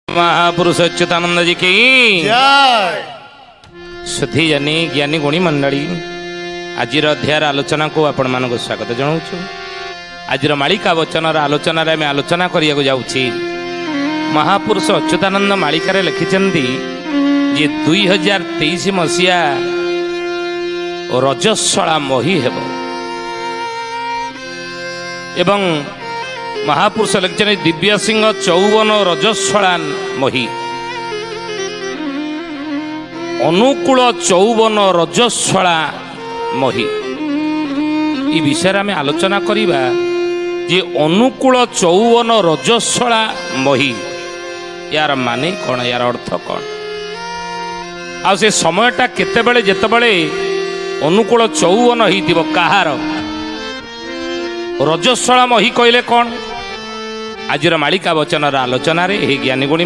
महापुरुष अच्युतानंद जी की जय। सुधी जानी ज्ञानी गुणी मंडली आज अध्याय आलोचना को आपण मान स्वागत जनाऊँ। आज मालिका वचन आलोचन आलोचना करने जाऊँगी। महापुरुष अच्युतानंद मालिकार लिखिंट जे 2023 मसीहा रजस्वला मही हेब एवं महापुरुष लिखिं दिव्य सिंह 54 रजस्वला मही अनुकूल 54 रजस्वला मही ई विषय में आलोचना करिबा जे अनुकूल 54 रजस्वला मही यार माने कौन यार अर्थ कौन आ से समयटा केतेबेले जेतेबेले अनुकूल 54 होइतिबो कहार रजस्वला मही कहले कौन आज मालिका वचन आलोचन रे हे ज्ञानी गुणी